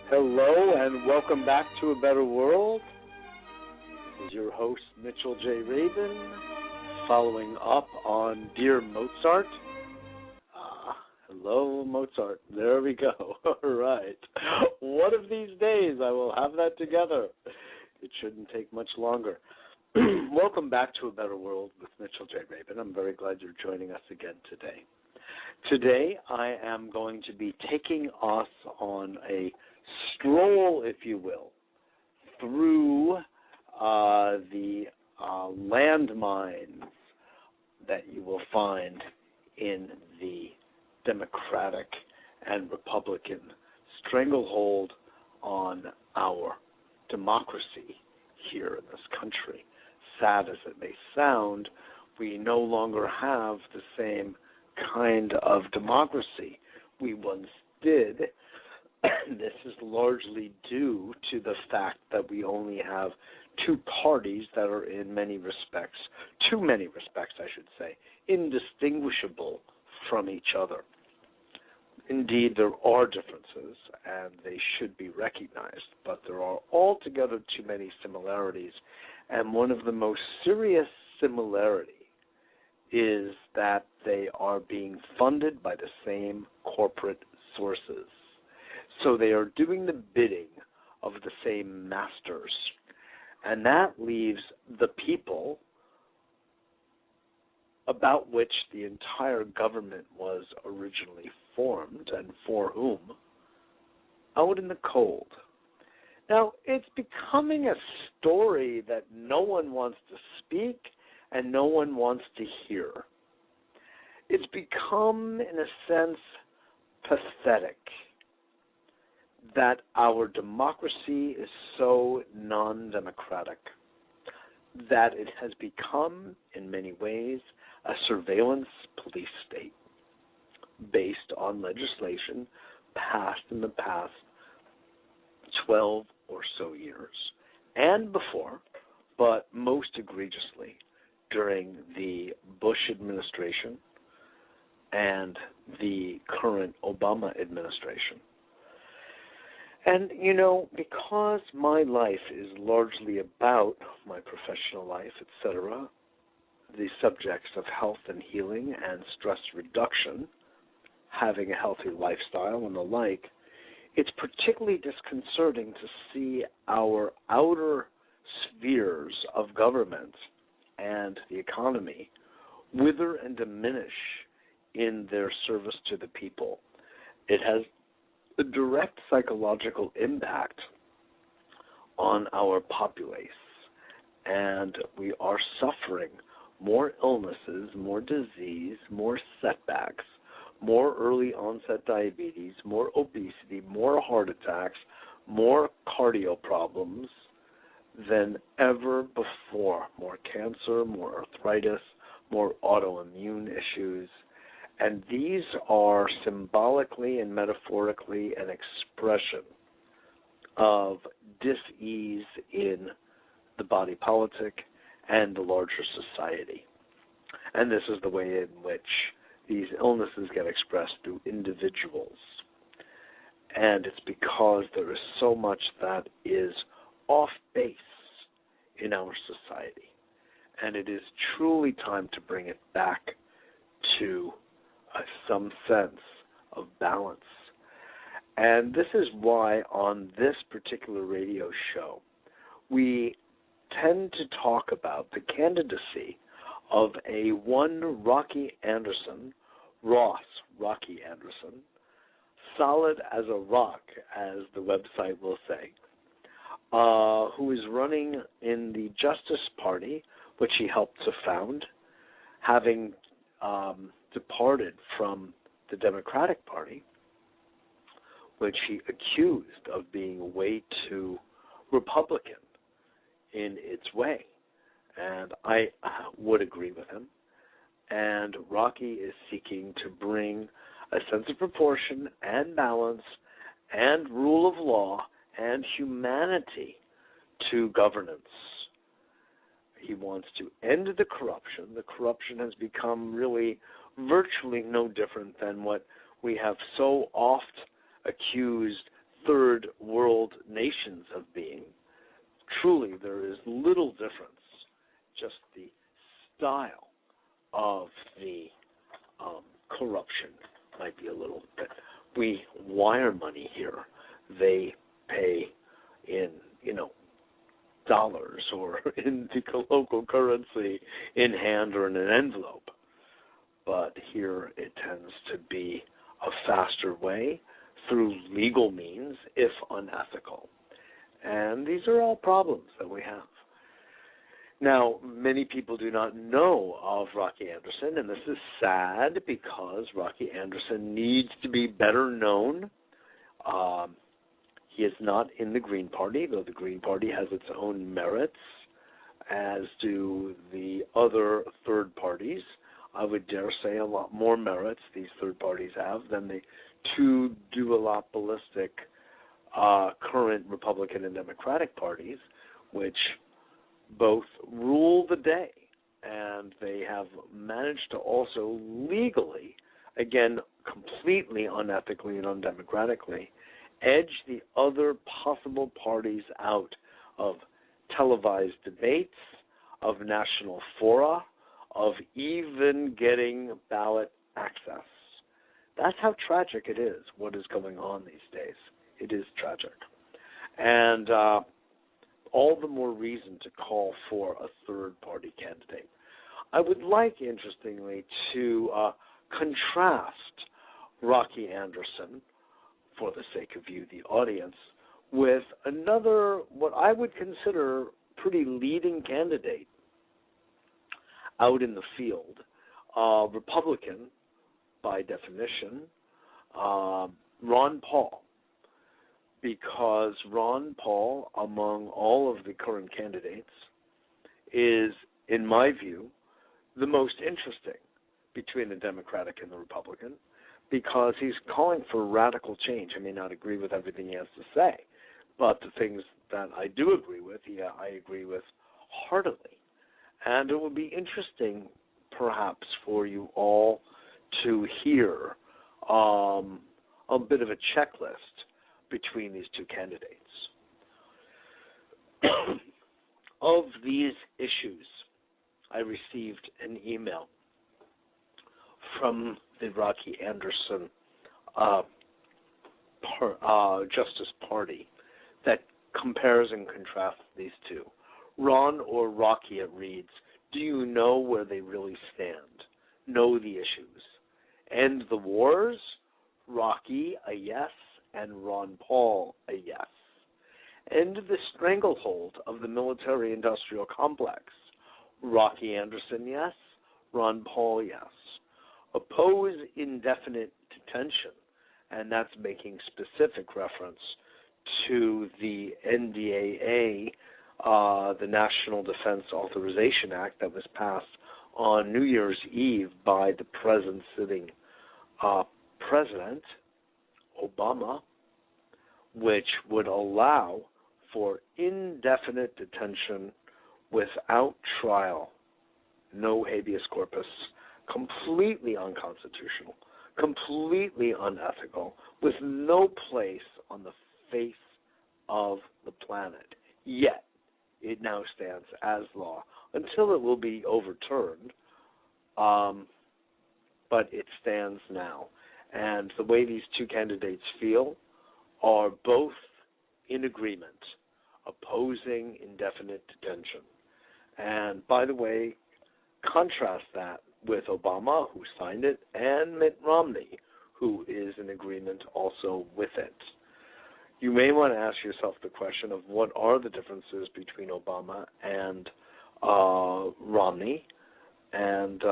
Hello and welcome back to A Better World. This is your host, Mitchell J. Rabin, following up on Dear Mozart. Hello, Mozart. There we go. All right. One of these days I will have that together. It shouldn't take much longer. Welcome back to A Better World with Mitchell J. Rabin. I'm very glad you're joining us again today. Today I am going to be taking us on a stroll, if you will, through the landmines that you will find in the Democratic and Republican stranglehold on our democracy here in this country. Sad as it may sound, we no longer have the same kind of democracy we once did. This is largely due to the fact that we only have two parties that are in many respects, too many respects, I should say, indistinguishable from each other. Indeed, there are differences, and they should be recognized, but there are altogether too many similarities, and one of the most serious similarities is that they are being funded by the same corporate sources. So they are doing the bidding of the same masters. And that leaves the people about which the entire government was originally formed and for whom out in the cold. Now, it's becoming a story that no one wants to speak and no one wants to hear. It's become, in a sense, pathetic that our democracy is so non-democratic, that it has become, in many ways, a surveillance police state based on legislation passed in the past 12 or so years, and before, but most egregiously during the Bush administration and the current Obama administration. And, you know, because my life is largely about my professional life, etc., the subjects of health and healing and stress reduction, having a healthy lifestyle and the like, it's particularly disconcerting to see our outer spheres of government and the economy wither and diminish in their service to the people. It has a direct psychological impact on our populace, and we are suffering more illnesses, more disease, more setbacks, more early onset diabetes, more obesity, more heart attacks, more cardio problems than ever before, more cancer, more arthritis, more autoimmune issues. And these are symbolically and metaphorically an expression of dis-ease in the body politic and the larger society. And this is the way in which these illnesses get expressed through individuals. And it's because there is so much that is off base in our society. And it is truly time to bring it back to some sense of balance. And this is why on this particular radio show, we tend to talk about the candidacy of a one Rocky Anderson, Rocky Anderson, solid as a rock, as the website will say, who is running in the Justice Party, which he helped to found, having departed from the Democratic Party, which he accused of being way too Republican in its way. And I would agree with him. And Rocky is seeking to bring a sense of proportion and balance and rule of law and humanity to governance. He wants to end the corruption. The corruption has become really virtually no different than what we have so oft accused third world nations of being, truly there is little difference. Just the style of the corruption might be a little bit. We wire money here. They pay in, dollars or in the local currency in hand or in an envelope. But here it tends to be a faster way through legal means, if unethical. And these are all problems that we have. Now, many people do not know of Rocky Anderson, and this is sad because Rocky Anderson needs to be better known. He is not in the Green Party, though the Green Party has its own merits, as do the other third parties. I would dare say a lot more merits these third parties have than the two duopolistic current Republican and Democratic parties, which both rule the day, and they have managed to also legally, again, completely unethically and undemocratically, edge the other possible parties out of televised debates, of national fora, of even getting ballot access. That's how tragic it is, what is going on these days. It is tragic. And all the more reason to call for a third-party candidate. I would like, interestingly, to contrast Rocky Anderson, for the sake of you, the audience, with another, what I would consider pretty leading candidate out in the field, Republican by definition, Ron Paul. Because Ron Paul, among all of the current candidates, is, in my view, the most interesting between the Democratic and the Republican, because he's calling for radical change. I may not agree with everything he has to say, but the things that I do agree with, I agree with heartily. And it would be interesting, perhaps, for you all to hear a bit of a checklist between these two candidates. Of these issues, I received an email from the Rocky Anderson Justice Party that compares and contrasts these two. Ron or Rocky, it reads, do you know where they really stand? Know the issues. End the wars? Rocky, a yes, and Ron Paul, a yes. End the stranglehold of the military-industrial complex? Rocky Anderson, yes. Ron Paul, yes. Oppose indefinite detention, and that's making specific reference to the NDAA, the National Defense Authorization Act that was passed on New Year's Eve by the present sitting President Obama, which would allow for indefinite detention without trial, no habeas corpus, completely unconstitutional, completely unethical, with no place on the face of the planet. Yet, it now stands as law until it will be overturned, but it stands now. And the way these two candidates feel are both in agreement, opposing indefinite detention. And by the way, contrast that with Obama, who signed it, and Mitt Romney, who is in agreement also with it. You may want to ask yourself the question of what are the differences between Obama and Romney, and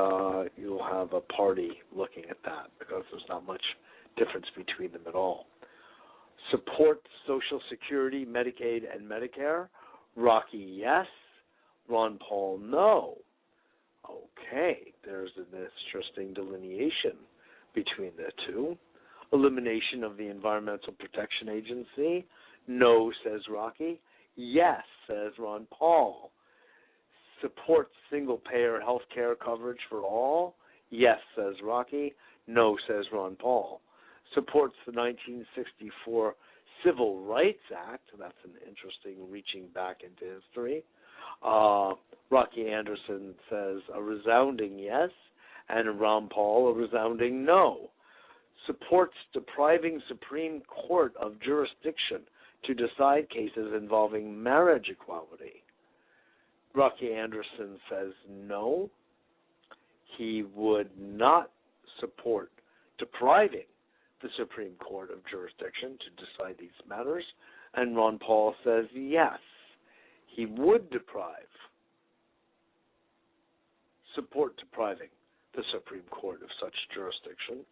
you'll have a party looking at that because there's not much difference between them at all. Support Social Security, Medicaid, and Medicare? Rocky, yes. Ron Paul, no. Okay, there's an interesting delineation between the two. Elimination of the Environmental Protection Agency? No, says Rocky. Yes, says Ron Paul. Support single-payer health care coverage for all? Yes, says Rocky. No, says Ron Paul. Supports the 1964 Civil Rights Act. That's an interesting reaching back into history. Rocky Anderson says a resounding yes, and Ron Paul a resounding no. Supports depriving Supreme Court of jurisdiction to decide cases involving marriage equality. Rocky Anderson says no. He would not support depriving the Supreme Court of jurisdiction to decide these matters. And Ron Paul says yes, he would support depriving the Supreme Court of such jurisdiction,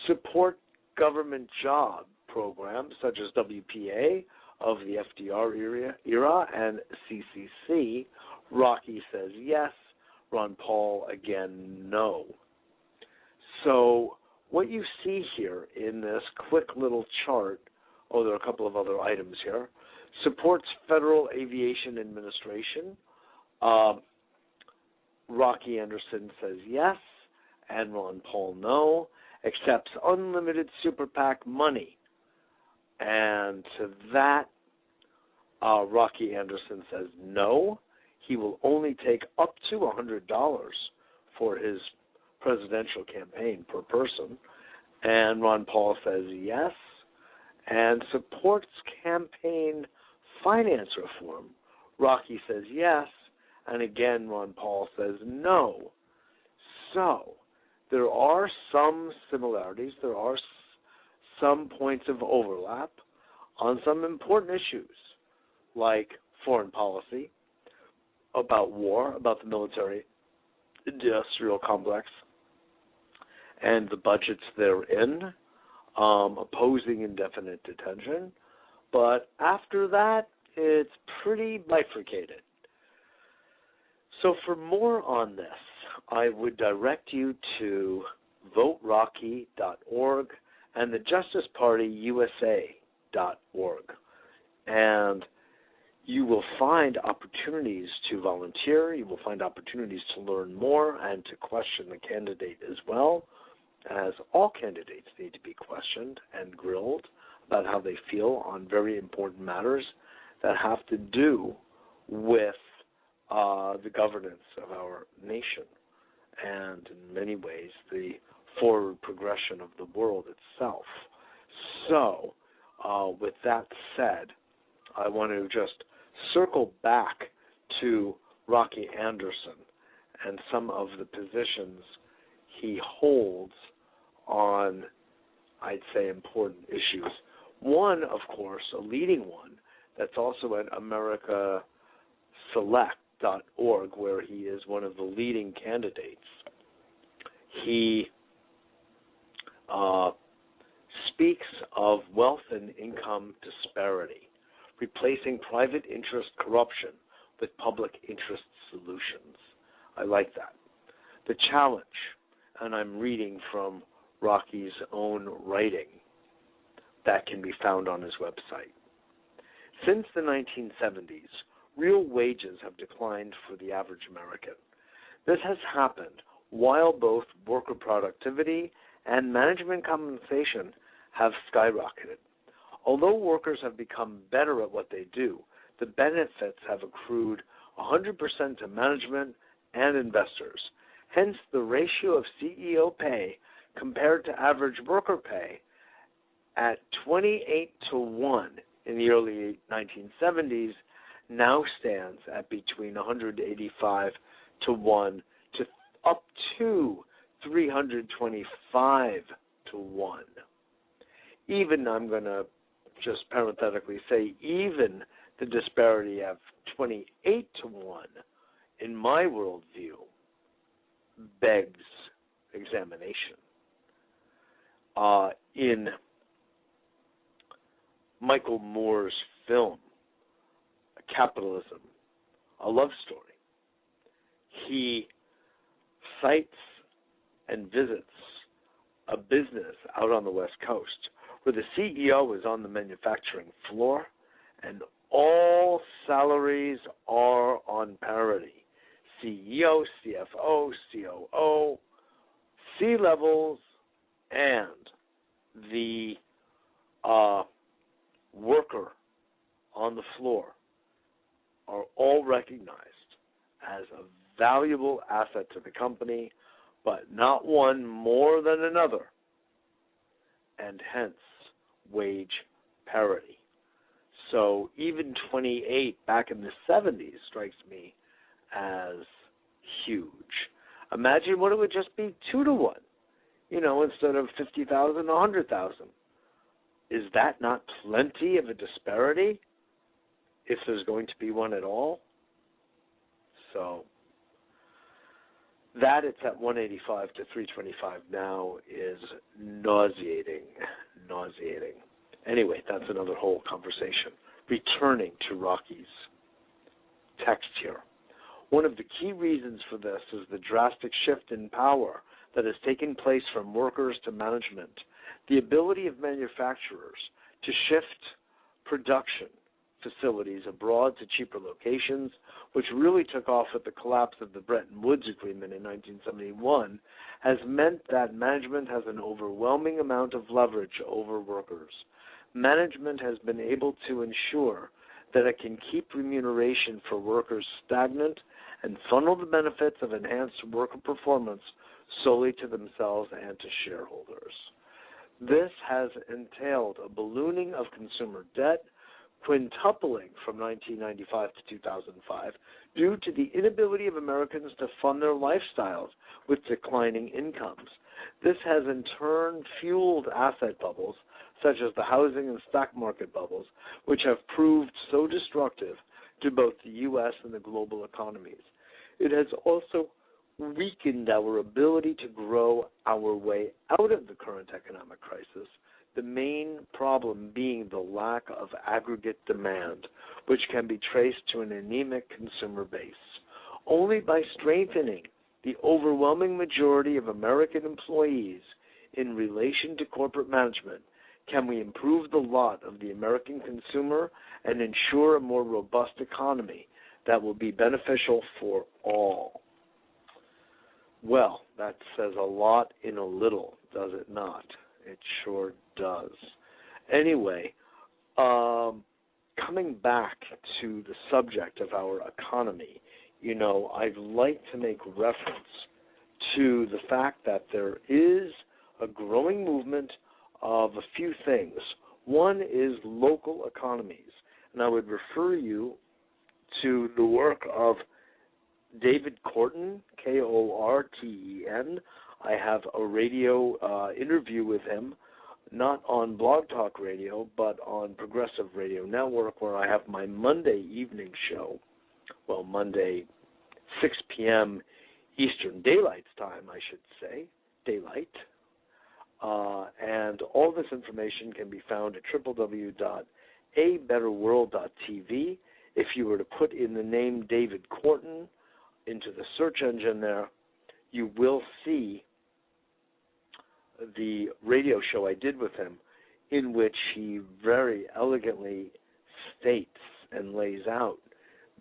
support government job programs such as WPA of the FDR era and CCC. Rocky says yes, Ron Paul again no. So what you see here in this quick little chart, there are a couple of other items here, supports Federal Aviation Administration. Rocky Anderson says yes, and Ron Paul no. Accepts unlimited super PAC money. And to that, Rocky Anderson says no. He will only take up to $100 for his presidential campaign per person. And Ron Paul says yes, and supports campaign finance reform. Rocky says yes, and again Ron Paul says no. So there are some similarities, there are some points of overlap on some important issues like foreign policy, about war, about the military industrial complex and the budgets therein, opposing indefinite detention. But after that, it's pretty bifurcated. So for more on this, I would direct you to voterocky.org and the JusticePartyUSA.org. And you will find opportunities to volunteer. You will find opportunities to learn more and to question the candidate as well, as all candidates need to be questioned and grilled about how they feel on very important matters that have to do with the governance of our nation and, in many ways, the forward progression of the world itself. So, with that said, I want to just circle back to Rocky Anderson and some of the positions he holds on, I'd say, important issues. One, of course, a leading one, that's also at AmericaSelect.org, where he is one of the leading candidates. He speaks of wealth and income disparity, replacing private interest corruption with public interest solutions. I like that. The challenge, and I'm reading from Rocky's own writing that can be found on his website. Since the 1970s, real wages have declined for the average American. This has happened while both worker productivity and management compensation have skyrocketed. Although workers have become better at what they do, the benefits have accrued 100% to management and investors. Hence, the ratio of CEO pay compared to average worker pay at 28-1 in the early 1970s now stands at between 185-1 to up to 325-1. Even, I'm going to just parenthetically say, even the disparity of 28-1 in my worldview begs examination. In Michael Moore's film, Capitalism, a Love Story, he cites and visits a business out on the West Coast where the CEO is on the manufacturing floor and all salaries are on parity. CEO, CFO, COO, C-levels, and the worker on the floor are all recognized as a valuable asset to the company, but not one more than another, and hence wage parity. So even 28 back in the 70s strikes me as huge. Imagine what it would just be 2 to 1, instead of 50,000, 100,000. Is that not plenty of a disparity if there's going to be one at all? So that it's at 185 to 325 now is nauseating. Anyway, that's another whole conversation. Returning to Rocky's text here. One of the key reasons for this is the drastic shift in power that has taken place from workers to management. The ability of manufacturers to shift production facilities abroad to cheaper locations, which really took off with the collapse of the Bretton Woods Agreement in 1971, has meant that management has an overwhelming amount of leverage over workers. Management has been able to ensure that it can keep remuneration for workers stagnant and funnel the benefits of enhanced worker performance solely to themselves and to shareholders. This has entailed a ballooning of consumer debt, quintupling from 1995 to 2005 due to the inability of Americans to fund their lifestyles with declining incomes. This has in turn fueled asset bubbles, such as the housing and stock market bubbles, which have proved so destructive to both the U.S. and the global economies. It has also weakened our ability to grow our way out of the current economic crisis, the main problem being the lack of aggregate demand, which can be traced to an anemic consumer base. Only by strengthening the overwhelming majority of American employees in relation to corporate management can we improve the lot of the American consumer and ensure a more robust economy that will be beneficial for all. Well, that says a lot in a little, does it not? It sure does. Anyway, coming back to the subject of our economy, I'd like to make reference to the fact that there is a growing movement of a few things. One is local economies, and I would refer you to the work of David Korten, Korten. I have a radio interview with him, not on Blog Talk Radio, but on Progressive Radio Network, where I have my Monday evening show. Well, Monday, 6 p.m. Eastern Daylight Time, I should say, daylight. And all this information can be found at www.abetterworld.tv. If you were to put in the name David Korten into the search engine there, you will see the radio show I did with him, in which he very elegantly states and lays out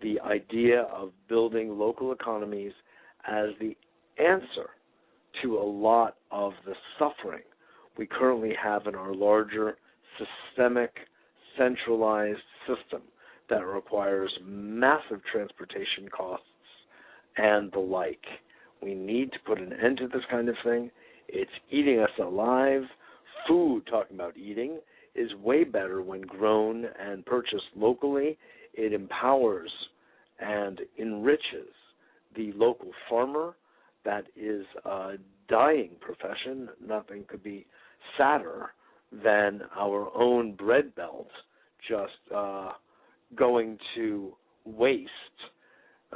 the idea of building local economies as the answer to a lot of the suffering we currently have in our larger systemic centralized system that requires massive transportation costs and the like. We need to put an end to this kind of thing. It's eating us alive. Food, talking about eating, is way better when grown and purchased locally. It empowers and enriches the local farmer. That is a dying profession. Nothing could be sadder than our own bread belt just going to waste.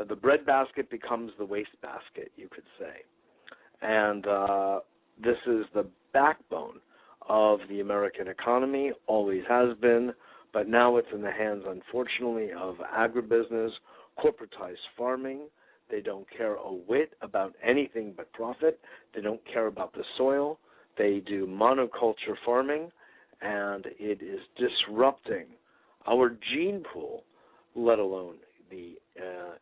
The bread basket becomes the waste basket, you could say. And this is the backbone of the American economy, always has been, but now it's in the hands, unfortunately, of agribusiness, corporatized farming. They don't care a whit about anything but profit. They don't care about the soil. They do monoculture farming, and it is disrupting our gene pool, let alone the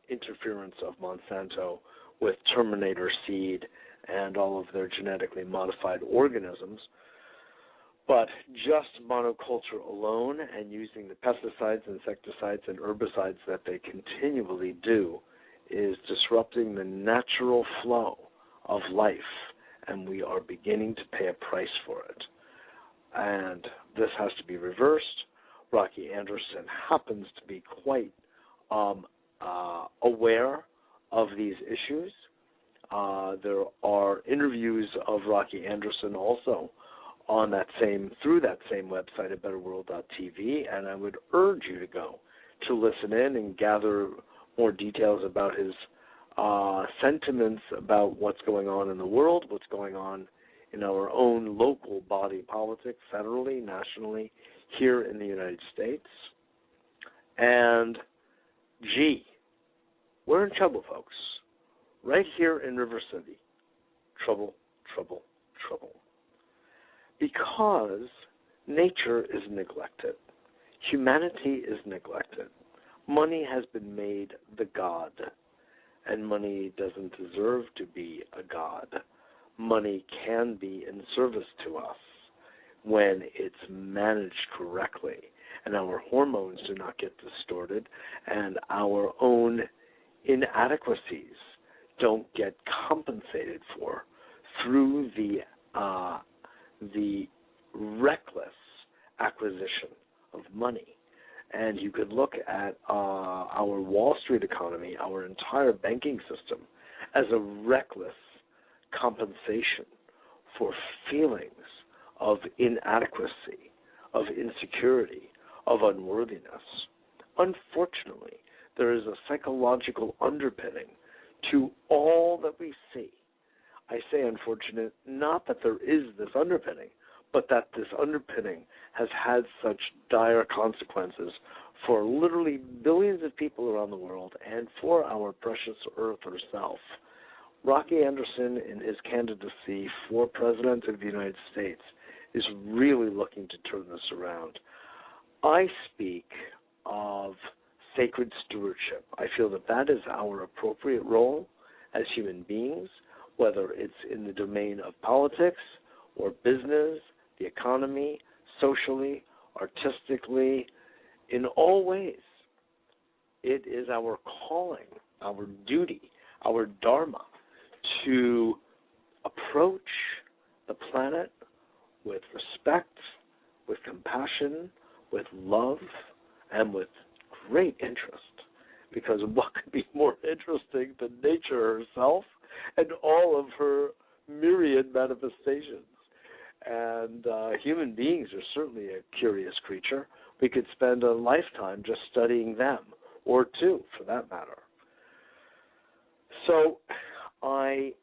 interference of Monsanto with Terminator seed and all of their genetically modified organisms. But just monoculture alone and using the pesticides, insecticides, and herbicides that they continually do is disrupting the natural flow of life, and we are beginning to pay a price for it. And this has to be reversed. Rocky Anderson happens to be quite aware of these issues. There are interviews of Rocky Anderson also on through that same website at betterworld.tv, and I would urge you to go to listen in and gather more details about his sentiments about what's going on in the world, what's going on in our own local body politic, federally, nationally, here in the United States. And, we're in trouble, folks. Right here in River City. Trouble, trouble, trouble. Because nature is neglected. Humanity is neglected. Money has been made the god, and money doesn't deserve to be a god. Money can be in service to us when it's managed correctly, and our hormones do not get distorted, and our own inadequacies don't get compensated for through the reckless acquisition of money. And you could look at our Wall Street economy, our entire banking system, as a reckless compensation for feelings of inadequacy, of insecurity, of unworthiness. Unfortunately, there is a psychological underpinning to all that we see. I say unfortunate, not that there is this underpinning, but that this underpinning has had such dire consequences for literally billions of people around the world and for our precious Earth herself. Rocky Anderson, in his candidacy for President of the United States, is really looking to turn this around. I speak of sacred stewardship. I feel that that is our appropriate role as human beings, whether it's in the domain of politics or business, the economy, socially, artistically, in all ways. It is our calling, our duty, our dharma to approach the planet with respect, with compassion, with love, and with great interest. Because what could be more interesting than nature herself and all of her myriad manifestations? And human beings are certainly a curious creature. We could spend a lifetime just studying them, or two, for that matter. So I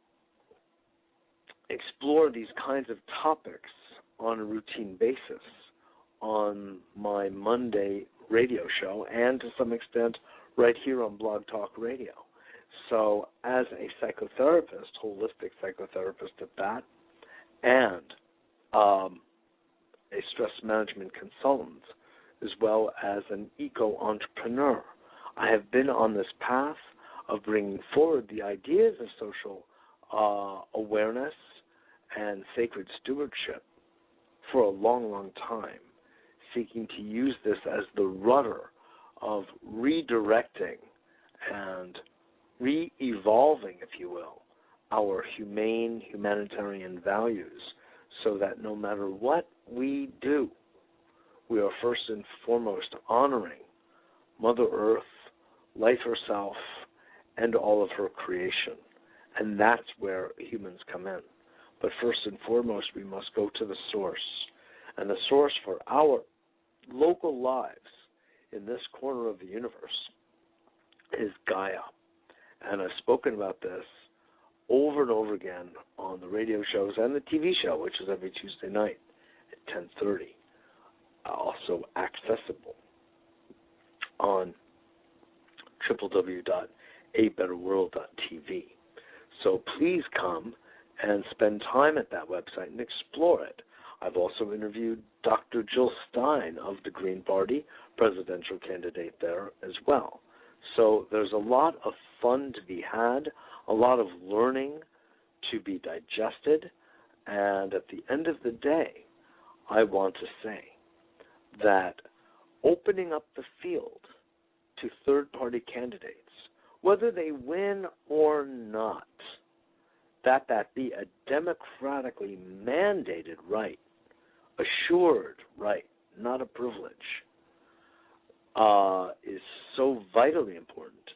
explore these kinds of topics on a routine basis on my Monday radio show and to some extent right here on Blog Talk Radio. So as a psychotherapist, holistic psychotherapist at that, and a stress management consultant, as well as an eco-entrepreneur, I have been on this path of bringing forward the ideas of social awareness and sacred stewardship for a long, long time, seeking to use this as the rudder of redirecting and re-evolving, if you will, our humane, humanitarian values, so that no matter what we do, we are first and foremost honoring Mother Earth, life herself, and all of her creation. And that's where humans come in. But first and foremost, we must go to the source. And the source for our local lives in this corner of the universe is Gaia. And I've spoken about this over and over again on the radio shows and the TV show, which is every Tuesday night at 10:30. Also accessible on www.abetterworld.tv. So please come and spend time at that website and explore it. I've also interviewed Dr. Jill Stein of the Green Party, presidential candidate there as well. So there's a lot of fun to be had, a lot of learning to be digested, and at the end of the day, I want to say that opening up the field to third-party candidates, whether they win or not, that be a democratically mandated right, assured right, not a privilege, is so vitally important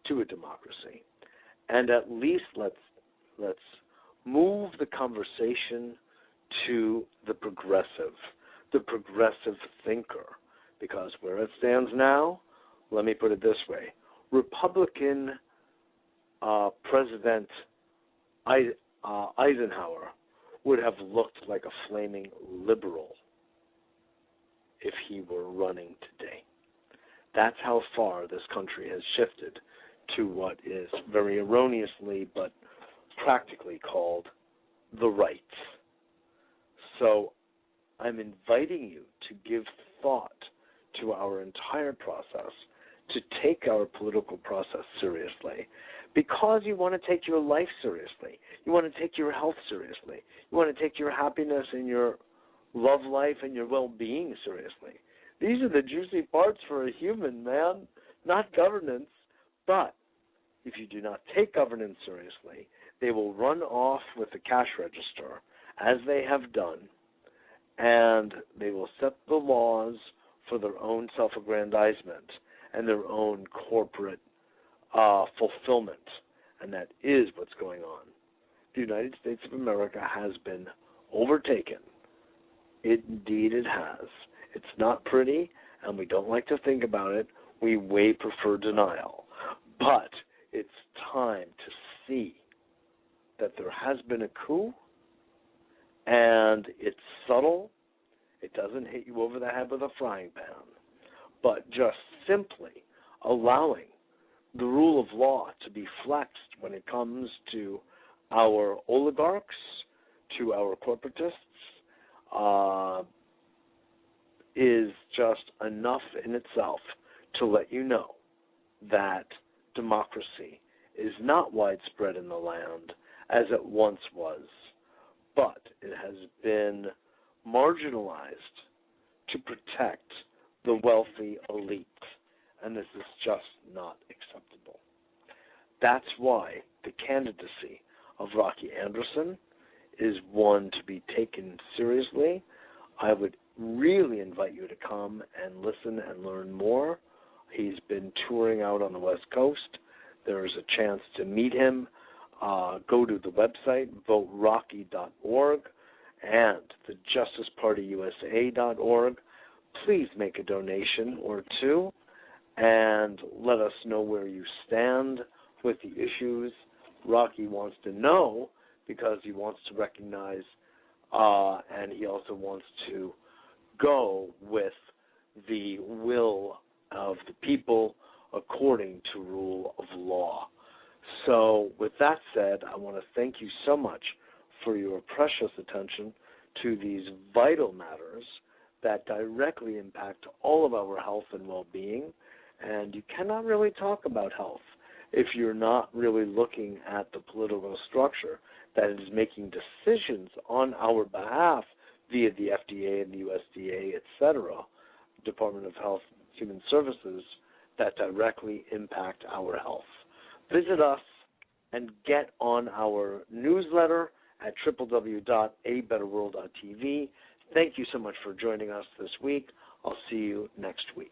to a democracy. And at least let's move the conversation to the progressive thinker, because where it stands now, let me put it this way: Republican President Eisenhower would have looked like a flaming liberal if he were running today. That's how far this country has shifted to what is very erroneously but practically called the right. So I'm inviting you to give thought to our entire process, to take our political process seriously, because you want to take your life seriously. You want to take your health seriously. You want to take your happiness and your love life and your well-being seriously. These are the juicy parts for a human, man, not governance. But if you do not take governance seriously, they will run off with the cash register, as they have done, and they will set the laws for their own self-aggrandizement and their own corporate fulfillment. And that is what's going on. The United States of America has been overtaken. Indeed it has. It's not pretty, and we don't like to think about it. We way prefer denial. But it's time to see that there has been a coup, and it's subtle. It doesn't hit you over the head with a frying pan, but just simply allowing the rule of law to be flexed when it comes to our oligarchs, to our corporatists, is just enough in itself to let you know that democracy is not widespread in the land as it once was, but it has been marginalized to protect the wealthy elite, and this is just not acceptable. That's why the candidacy of Rocky Anderson is one to be taken seriously. I would really invite you to come and listen and learn more. He's been touring out on the West Coast. There's a chance to meet him. Go to the website, voterocky.org, and thejusticepartyusa.org. Please make a donation or two and let us know where you stand with the issues Rocky wants to know, because he wants to recognize and he also wants to go with the will of the people according to rule of law. So with that said, I want to thank you so much for your precious attention to these vital matters that directly impact all of our health and well-being. And you cannot really talk about health if you're not really looking at the political structure that is making decisions on our behalf via the FDA and the USDA, etc., Department of Health and Human Services, that directly impact our health. Visit us and get on our newsletter at www.abetterworld.tv. Thank you so much for joining us this week. I'll see you next week.